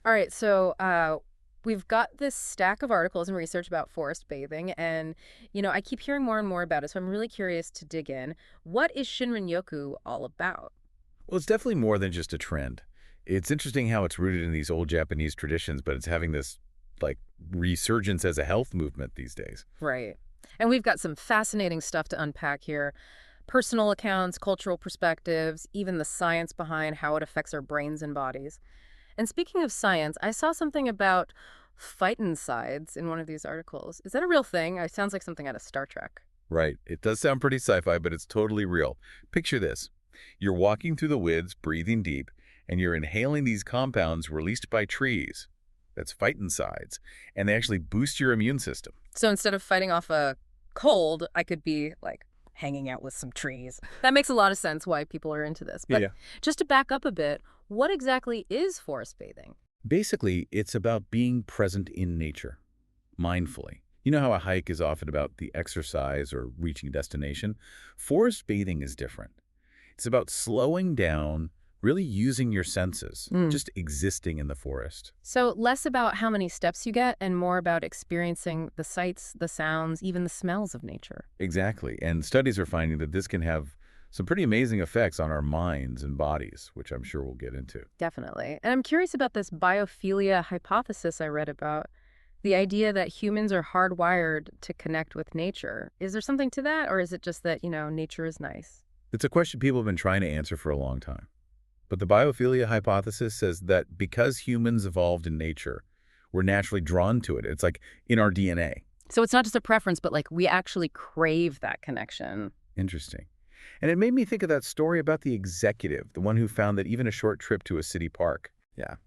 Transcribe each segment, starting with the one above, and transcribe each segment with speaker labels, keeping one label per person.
Speaker 1: All right, so we've got this stack of articles and research about forest bathing, and I keep hearing more and more about it, so I'm really curious to dig in. What is Shinrin-yoku all about?
Speaker 2: Well, it's definitely more than just a trend. It's interesting how it's rooted in these old Japanese traditions, but it's having this like resurgence as a health movement these days.
Speaker 1: Right. And we've got some fascinating stuff to unpack here. Personal accounts, cultural perspectives, even the science behind how it affects our brains and bodies. And speaking of science, I saw something about phytoncides in one of these articles. Is that a real thing? It sounds like something out of Star Trek.
Speaker 2: Right. It does sound pretty sci-fi, but it's totally real. Picture this. You're walking through the woods, breathing deep, and you're inhaling these compounds released by trees. That's phytoncides, and they actually boost your immune system.
Speaker 1: So instead of fighting off a cold, I could be like hanging out with some trees. That makes a lot of sense why people are into this. But
Speaker 2: Yeah.
Speaker 1: just to back up a bit, what exactly is forest bathing?
Speaker 2: Basically, it's about being present in nature, mindfully. You know how a hike is often about the exercise or reaching a destination? Forest bathing is different. It's about slowing down, really using your senses,
Speaker 1: Mm.
Speaker 2: just existing in the forest.
Speaker 1: So less about how many steps you get and more about experiencing the sights, the sounds, even the smells of nature.
Speaker 2: Exactly. And studies are finding that this can have some pretty amazing effects on our minds and bodies, which I'm sure we'll get into.
Speaker 1: Definitely. And I'm curious about this biophilia hypothesis I read about. The idea that humans are hardwired to connect with nature. Is there something to that, or is it just that, nature is nice?
Speaker 2: It's a question people have been trying to answer for a long time. But the biophilia hypothesis says that because humans evolved in nature, we're naturally drawn to it. It's like in our DNA.
Speaker 1: So it's not just a preference, but like we actually crave that connection.
Speaker 2: Interesting. And it made me think of that story about the executive, the one who found that even a short trip to a city park.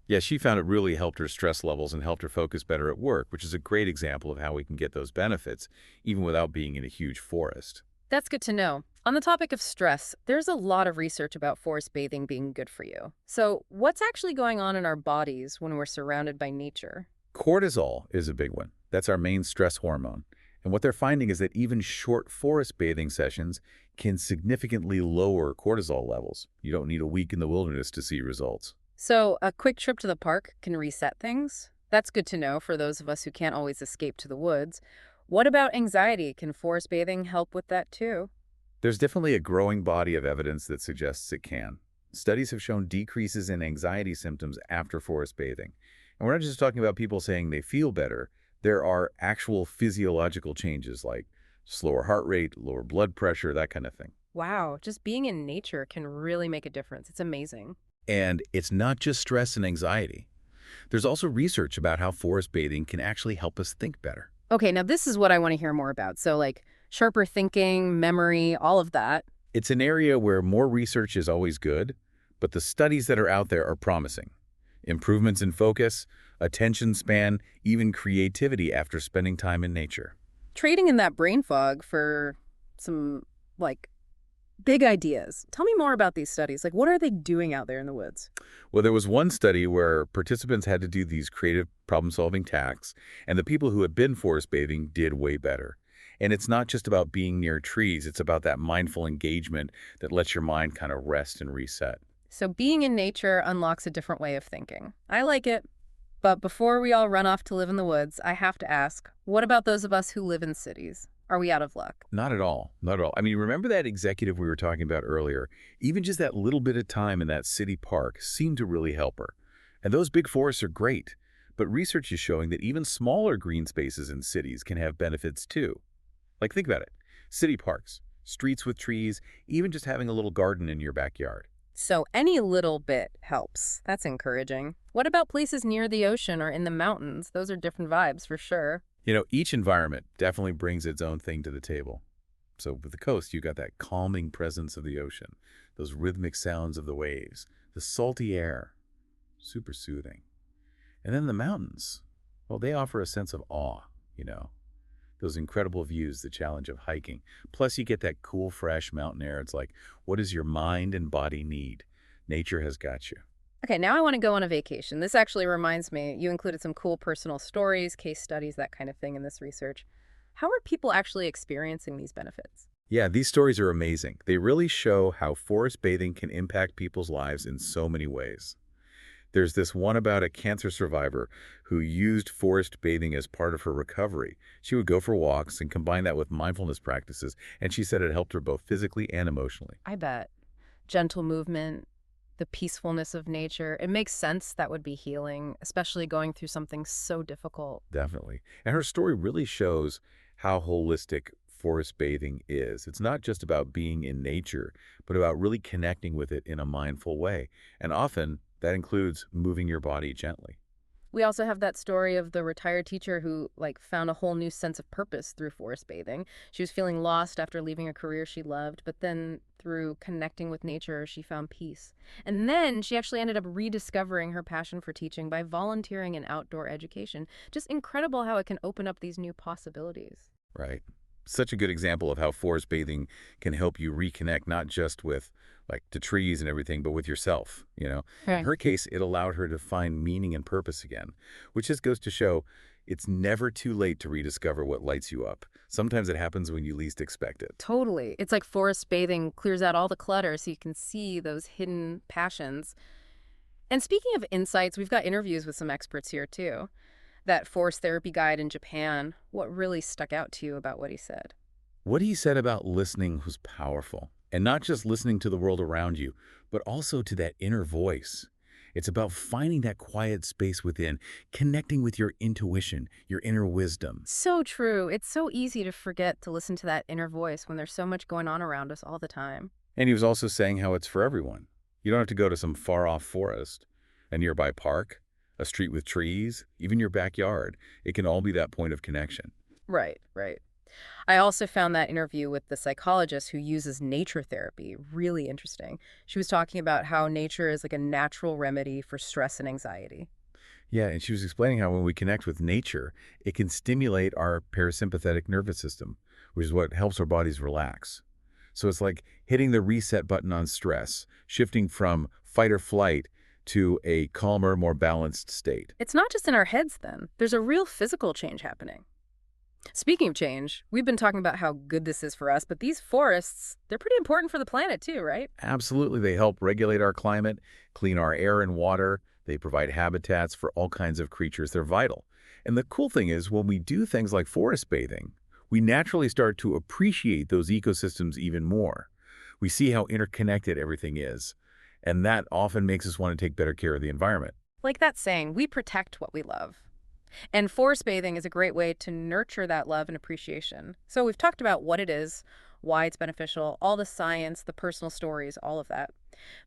Speaker 2: Yeah, she found it really helped her stress levels and helped her focus better at work, which is a great example of how we can get those benefits even without being in a huge forest.
Speaker 1: That's good to know. On the topic of stress, there's a lot of research about forest bathing being good for you. So, what's actually going on in our bodies when we're surrounded by nature?
Speaker 2: Cortisol is a big one. That's our main stress hormone. And what they're finding is that even short forest bathing sessions can significantly lower cortisol levels. You don't need a week in the wilderness to see results.
Speaker 1: So, a quick trip to the park can reset things. That's good to know for those of us who can't always escape to the woods. What about anxiety? Can forest bathing help with that too?
Speaker 2: There's definitely a growing body of evidence that suggests it can. Studies have shown decreases in anxiety symptoms after forest bathing. And we're not just talking about people saying they feel better. There are actual physiological changes like slower heart rate, lower blood pressure, that kind of thing.
Speaker 1: Wow, just being in nature can really make a difference. It's amazing.
Speaker 2: And it's not just stress and anxiety. There's also research about how forest bathing can actually help us think better.
Speaker 1: Okay, now this is what I want to hear more about. So, like sharper thinking, memory, all of that.
Speaker 2: It's an area where more research is always good, but the studies that are out there are promising. Improvements in focus, attention span, even creativity after spending time in nature.
Speaker 1: Trading in that brain fog for some, like, big ideas. Tell me more about these studies. Like, what are they doing out there in the woods?
Speaker 2: Well, there was one study where participants had to do these creative problem-solving tasks, and the people who had been forest bathing did way better. And it's not just about being near trees, it's about that mindful engagement that lets your mind kind of rest and reset.
Speaker 1: So, being in nature unlocks a different way of thinking. I like it. But before we all run off to live in the woods, I have to ask, what about those of us who live in cities? Are we out of luck?
Speaker 2: Not at all. Not at all. I mean, remember that executive we were talking about earlier? Even just that little bit of time in that city park seemed to really help her. And those big forests are great, but research is showing that even smaller green spaces in cities can have benefits too. Like, think about it. City parks, streets with trees, even just having a little garden in your backyard.
Speaker 1: So any little bit helps. That's encouraging. What about places near the ocean or in the mountains? Those are different vibes for sure.
Speaker 2: You know, each environment definitely brings its own thing to the table. So with the coast, you got that calming presence of the ocean, those rhythmic sounds of the waves, the salty air, super soothing. And then the mountains, well, they offer a sense of awe, you know, those incredible views, the challenge of hiking. Plus, you get that cool, fresh mountain air. It's like, what does your mind and body need? Nature has got you.
Speaker 1: Okay, now I want to go on a vacation. This actually reminds me, you included some cool personal stories, case studies, that kind of thing in this research. How are people actually experiencing these benefits?
Speaker 2: Yeah, these stories are amazing. They really show how forest bathing can impact people's lives in so many ways. There's this one about a cancer survivor who used forest bathing as part of her recovery. She would go for walks and combine that with mindfulness practices, and she said it helped her both physically and emotionally.
Speaker 1: I bet. Gentle movement, the peacefulness of nature. It makes sense that would be healing, especially going through something so difficult.
Speaker 2: Definitely. And her story really shows how holistic forest bathing is. It's not just about being in nature, but about really connecting with it in a mindful way. And often that includes moving your body gently.
Speaker 1: We also have that story of the retired teacher who found a whole new sense of purpose through forest bathing. She was feeling lost after leaving a career she loved, but then through connecting with nature, she found peace. And then she actually ended up rediscovering her passion for teaching by volunteering in outdoor education. Just incredible how it can open up these new possibilities.
Speaker 2: Right. Such a good example of how forest bathing can help you reconnect not just with like the trees and everything, but with yourself. In
Speaker 1: Right.
Speaker 2: her case, it allowed her to find meaning and purpose again, which just goes to show it's never too late to rediscover what lights you up. Sometimes it happens when you least expect it.
Speaker 1: Totally. It's like forest bathing clears out all the clutter so you can see those hidden passions. And speaking of insights, we've got interviews with some experts here too. That forest therapy guide in Japan, what really stuck out to you about what he said?
Speaker 2: What he said about listening was powerful, and not just listening to the world around you, but also to that inner voice. It's about finding that quiet space within, connecting with your intuition, your inner wisdom.
Speaker 1: So true. It's so easy to forget to listen to that inner voice when there's so much going on around us all the time.
Speaker 2: And he was also saying how it's for everyone. You don't have to go to some far-off forest, a nearby park, a street with trees, even your backyard. It can all be that point of connection.
Speaker 1: Right, right. I also found that interview with the psychologist who uses nature therapy really interesting. She was talking about how nature is like a natural remedy for stress and anxiety.
Speaker 2: Yeah, and she was explaining how when we connect with nature, it can stimulate our parasympathetic nervous system, which is what helps our bodies relax. So it's like hitting the reset button on stress, shifting from fight or flight to a calmer, more balanced state.
Speaker 1: It's not just in our heads then. There's a real physical change happening. Speaking of change, we've been talking about how good this is for us, but these forests, they're pretty important for the planet too, right?
Speaker 2: Absolutely, they help regulate our climate, clean our air and water. They provide habitats for all kinds of creatures. They're vital. And the cool thing is, when we do things like forest bathing, we naturally start to appreciate those ecosystems even more. We see how interconnected everything is, and that often makes us want to take better care of the environment.
Speaker 1: Like that saying, we protect what we love. And forest bathing is a great way to nurture that love and appreciation. So we've talked about what it is, why it's beneficial, all the science, the personal stories, all of that.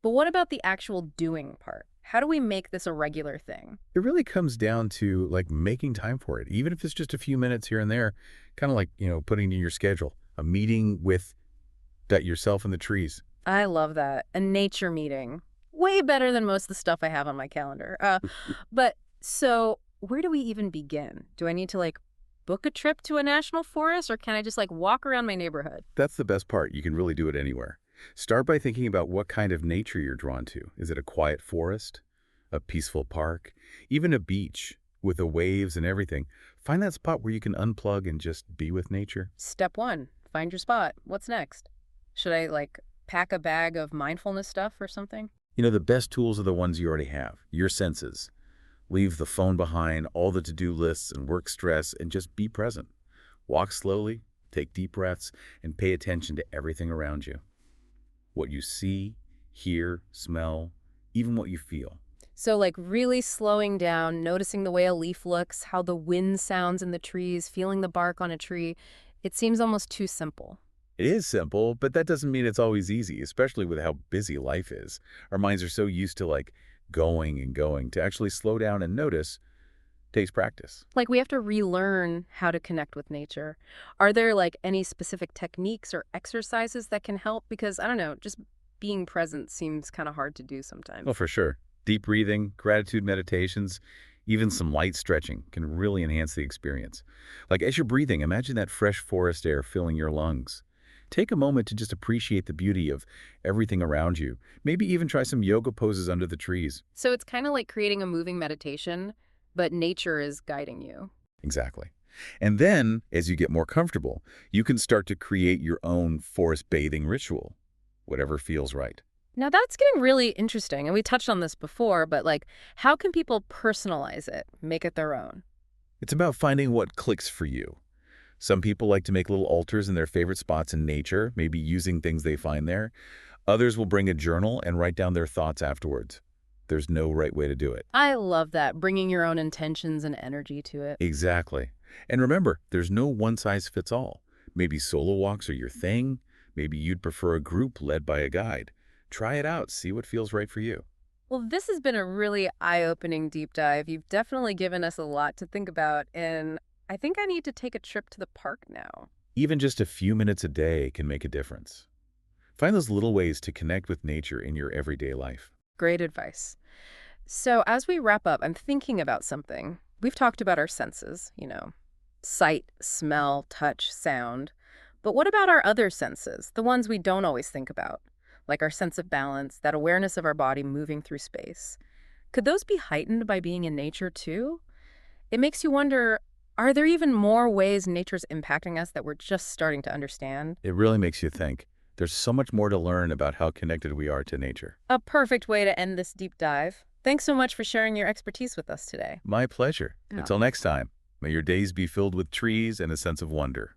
Speaker 1: But what about the actual doing part? How do we make this a regular thing?
Speaker 2: It really comes down to like making time for it, even if it's just a few minutes here and there, kind of like, putting in your schedule, a meeting with that yourself and the trees.
Speaker 1: I love that. A nature meeting. Way better than most of the stuff I have on my calendar. But so where do we even begin? Do I need to book a trip to a national forest or can I just walk around my neighborhood?
Speaker 2: That's the best part. You can really do it anywhere. Start by thinking about what kind of nature you're drawn to. Is it a quiet forest, a peaceful park, even a beach with the waves and everything? Find that spot where you can unplug and just be with nature.
Speaker 1: Step one, find your spot. What's next? Should I pack a bag of mindfulness stuff or something?
Speaker 2: The best tools are the ones you already have, your senses. Leave the phone behind, all the to-do lists and work stress, and just be present. Walk slowly, take deep breaths, and pay attention to everything around you. What you see, hear, smell, even what you feel.
Speaker 1: So really slowing down, noticing the way a leaf looks, how the wind sounds in the trees, feeling the bark on a tree. It seems almost too simple.
Speaker 2: It is simple, but that doesn't mean it's always easy, especially with how busy life is. Our minds are so used to going and going. To actually slow down and notice takes practice.
Speaker 1: We have to relearn how to connect with nature. Are there any specific techniques or exercises that can help? Because I don't know, just being present seems kind of hard to do sometimes.
Speaker 2: Well, for sure. Deep breathing, gratitude meditations, even some light stretching can really enhance the experience. As you're breathing, imagine that fresh forest air filling your lungs. Take a moment to just appreciate the beauty of everything around you. Maybe even try some yoga poses under the trees.
Speaker 1: So it's kind of like creating a moving meditation, but nature is guiding you.
Speaker 2: Exactly. And then, as you get more comfortable, you can start to create your own forest bathing ritual, whatever feels right.
Speaker 1: Now that's getting really interesting, and we touched on this before, but like, how can people personalize it, make it their own?
Speaker 2: It's about finding what clicks for you. Some people like to make little altars in their favorite spots in nature, maybe using things they find there. Others will bring a journal and write down their thoughts afterwards. There's no right way to do it.
Speaker 1: I love that, bringing your own intentions and energy to it.
Speaker 2: Exactly. And remember, there's no one-size-fits-all. Maybe solo walks are your thing. Maybe you'd prefer a group led by a guide. Try it out, see what feels right for you.
Speaker 1: Well, this has been a really eye-opening deep dive. You've definitely given us a lot to think about, and I think I need to take a trip to the park now.
Speaker 2: Even just a few minutes a day can make a difference. Find those little ways to connect with nature in your everyday life.
Speaker 1: Great advice. So as we wrap up, I'm thinking about something. We've talked about our senses, sight, smell, touch, sound. But what about our other senses, the ones we don't always think about, like our sense of balance, that awareness of our body moving through space? Could those be heightened by being in nature too? It makes you wonder, are there even more ways nature's impacting us that we're just starting to understand?
Speaker 2: It really makes you think. There's so much more to learn about how connected we are to nature.
Speaker 1: A perfect way to end this deep dive. Thanks so much for sharing your expertise with us today.
Speaker 2: My pleasure.
Speaker 1: Yeah.
Speaker 2: Until next time, may your days be filled with trees and a sense of wonder.